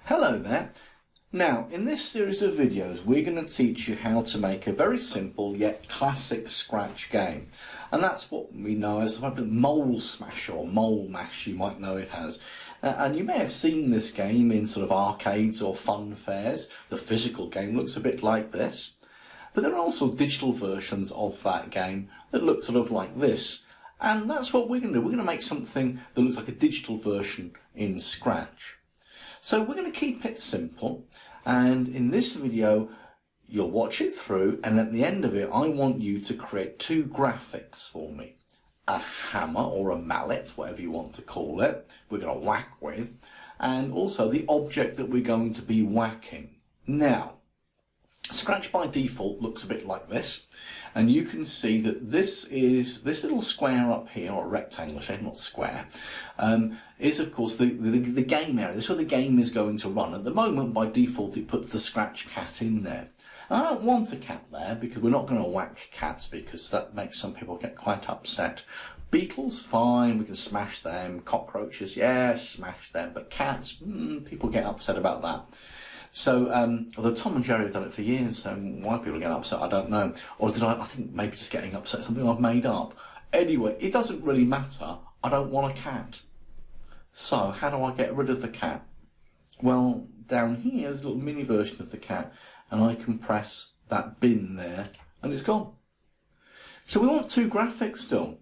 Hello there. Now, in this series of videos, we're going to teach you how to make a very simple yet classic Scratch game. And that's what we know as the Mole Smash or Mole Mash, you might know it as. And you may have seen this game in sort of arcades or fun fairs. The physical game looks a bit like this. But there are also digital versions of that game that look sort of like this. And that's what we're going to do. We're going to make something that looks like a digital version in Scratch. So we're going to keep it simple, and in this video you'll watch it through, and at the end of it I want you to create two graphics for me. A hammer or a mallet, whatever you want to call it, we're going to whack with, and also the object that we're going to be whacking. Now, Scratch by default looks a bit like this, and you can see that this little square up here, or rectangle shape, not square, is of course the game area. This is where the game is going to run. At the moment, by default, it puts the Scratch cat in there. And I don't want a cat there because we're not going to whack cats because that makes some people get quite upset. Beetles, fine, we can smash them. Cockroaches, yeah, smash them. But cats, people get upset about that. So, although Tom and Jerry have done it for years, so why people get upset, I don't know. Or did I think maybe just getting upset, something I've made up. Anyway, it doesn't really matter. I don't want a cat. So, how do I get rid of the cat? Well, down here, there's a little mini version of the cat, and I can press that bin there, and it's gone. So we want two graphics still.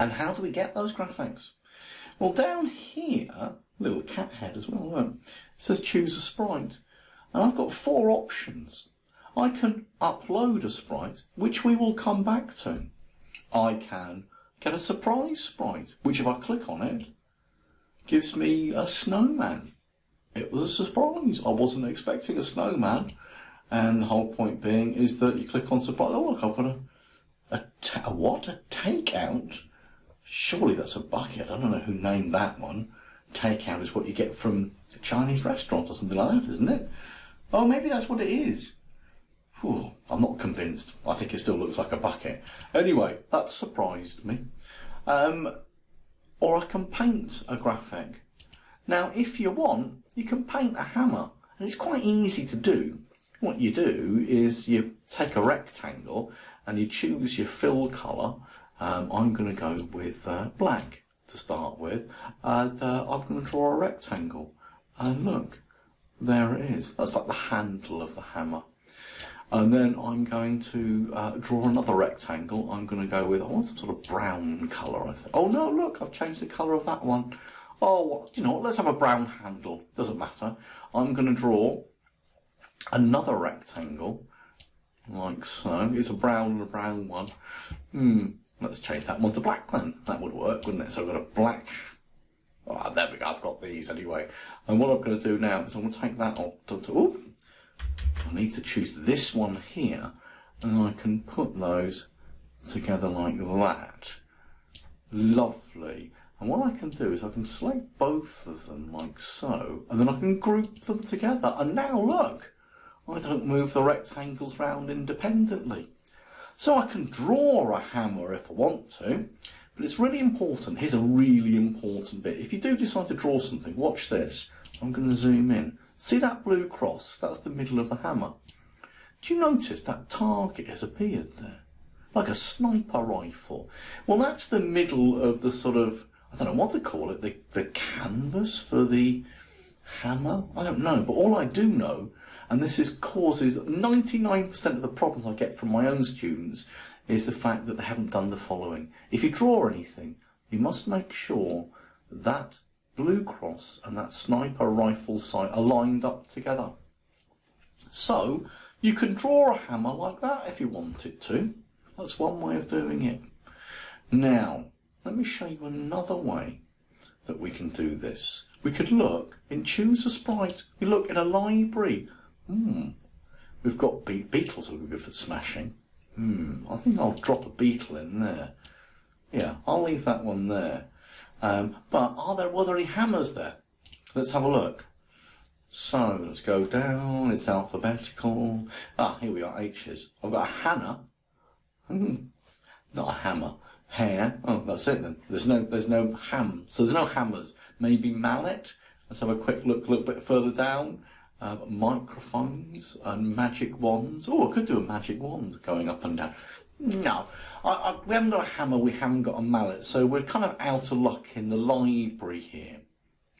And how do we get those graphics? Well, down here, little cat head as well, look. It says choose a sprite. And I've got four options. I can upload a sprite, which we will come back to. I can get a surprise sprite, which if I click on it, gives me a snowman. It was a surprise. I wasn't expecting a snowman. And the whole point being is that you click on surprise. Oh look, I've got a takeout? Surely that's a bucket. I don't know who named that one. Takeout is what you get from a Chinese restaurant or something like that, isn't it? Oh, maybe that's what it is. Whew, I'm not convinced. I think it still looks like a bucket. Anyway, that surprised me. Or I can paint a graphic. Now, if you want, you can paint a hammer, and it's quite easy to do. What you do is you take a rectangle and you choose your fill colour. I'm going to go with black to start with, and I'm going to draw a rectangle. And look, there it is. That's like the handle of the hammer. And then I'm going to draw another rectangle. I'm going to go with, I want some sort of brown colour, I think. Oh no, look, I've changed the colour of that one. Oh, what, you know what, let's have a brown handle. Doesn't matter. I'm going to draw another rectangle, like so. It's a brown and a brown one. Let's change that one to black then. That would work, wouldn't it? So I've got a black. Oh, there we go. I've got these anyway. And what I'm going to do now is I'm going to take that off. Oh, I need to choose this one here, and I can put those together like that. Lovely. And what I can do is I can select both of them like so, and then I can group them together. And now look, I don't move the rectangles round independently. So I can draw a hammer if I want to, but it's really important. Here's a really important bit. If you do decide to draw something, watch this. I'm going to zoom in. See that blue cross? That's the middle of the hammer. Do you notice that target has appeared there? Like a sniper rifle. Well, that's the middle of the sort of, I don't know what to call it, the canvas for the hammer? I don't know, but all I do know, and this causes 99% of the problems I get from my own students, is the fact that they haven't done the following. If you draw anything, you must make sure that blue cross and that sniper rifle sight are lined up together. So, you can draw a hammer like that if you wanted to. That's one way of doing it. Now, let me show you another way that we can do this. We could look and choose a sprite. We look in a library. We've got beetles that would be good for smashing. I think I'll drop a beetle in there. Yeah, I'll leave that one there. But were there any hammers there? Let's have a look. So, let's go down. It's alphabetical. Ah, here we are, H's. I've got a Hannah. Not a hammer. Hair. Oh, that's it then. There's no ham. So there's no hammers. Maybe mallet. Let's have a quick look a little bit further down. Microphones and magic wands. Oh, I could do a magic wand going up and down. No, we haven't got a hammer, we haven't got a mallet, so we're kind of out of luck in the library here.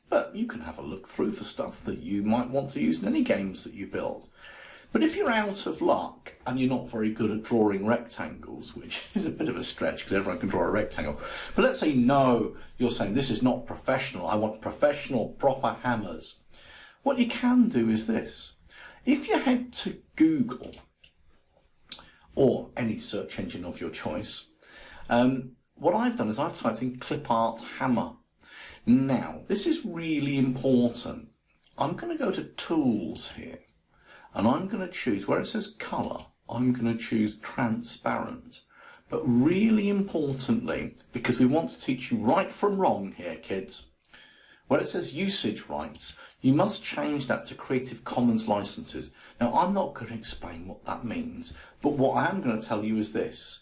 But you can have a look through for stuff that you might want to use in any games that you build. But if you're out of luck and you're not very good at drawing rectangles, which is a bit of a stretch because everyone can draw a rectangle, but let's say no, you're saying this is not professional, I want professional proper hammers. What you can do is this. If you head to Google or any search engine of your choice, what I've done is I've typed in clip art hammer. Now, this is really important. I'm going to go to tools here and I'm going to choose where it says colour, I'm going to choose transparent. But really importantly, because we want to teach you right from wrong here, kids, where it says usage rights, you must change that to Creative Commons licenses. Now, I'm not going to explain what that means, but what I am going to tell you is this.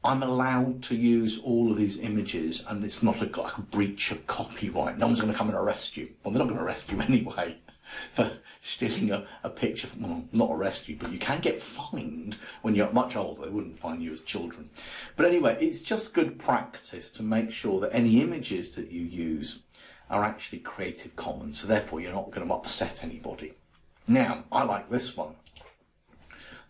I'm allowed to use all of these images and it's not a breach of copyright. No one's going to come and arrest you. Well, they're not going to arrest you anyway for stealing a picture. Well, not arrest you, but you can get fined when you're much older. They wouldn't fine you as children. But anyway, it's just good practice to make sure that any images that you use are actually Creative Commons, so therefore you're not going to upset anybody. Now, I like this one.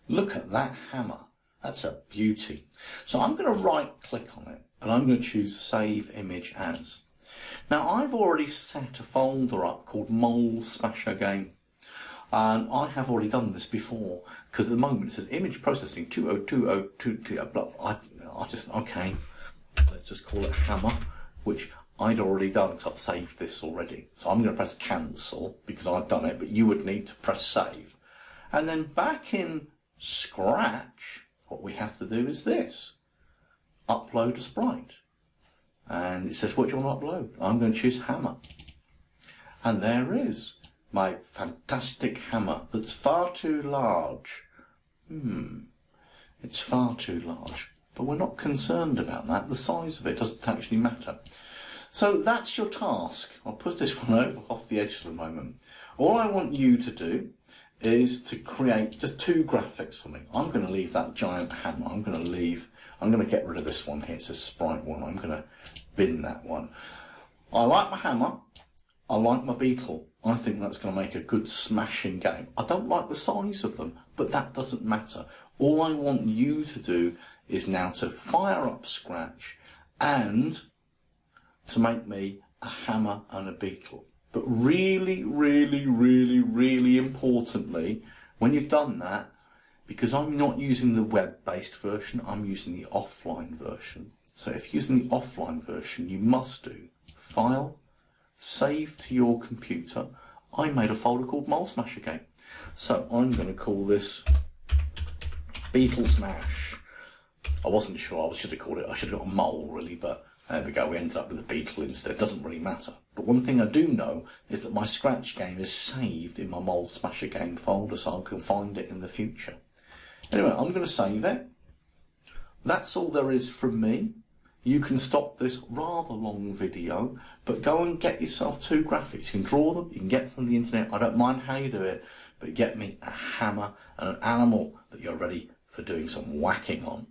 Look at that hammer. That's a beauty. So I'm going to right click on it and I'm going to choose Save Image As. Now I've already set a folder up called Mole Smasher Game. And I have already done this before because at the moment it says image processing 202022. Okay, let's just call it hammer, which I'd already done because I've saved this already. So I'm going to press cancel because I've done it, but you would need to press save. And then back in Scratch, what we have to do is this. Upload a sprite. And it says, what do you want to upload? I'm going to choose hammer. And there is my fantastic hammer that's far too large. It's far too large. But we're not concerned about that. The size of it doesn't actually matter. So that's your task. I'll put this one over off the edge for the moment. All I want you to do is to create just two graphics for me. I'm going to leave that giant hammer. I'm going to get rid of this one here. It's a sprite one. I'm going to bin that one. I like my hammer. I like my beetle. I think that's going to make a good smashing game. I don't like the size of them, but that doesn't matter. All I want you to do is now to fire up Scratch and to make me a hammer and a beetle. But really, really, really, really importantly, when you've done that, because I'm not using the web-based version, I'm using the offline version. So if you're using the offline version, you must do File, Save to your computer. I made a folder called Mole Smasher Game. So I'm going to call this Beetle Smash. I wasn't sure, I should have called it, I should have got a mole really, but there we go, we ended up with a beetle instead. Doesn't really matter. But one thing I do know is that my Scratch game is saved in my Mole Smasher Game folder, so I can find it in the future. Anyway, I'm going to save it. That's all there is from me. You can stop this rather long video, but go and get yourself two graphics. You can draw them, you can get them from the internet. I don't mind how you do it, but get me a hammer and an animal that you're ready for doing some whacking on.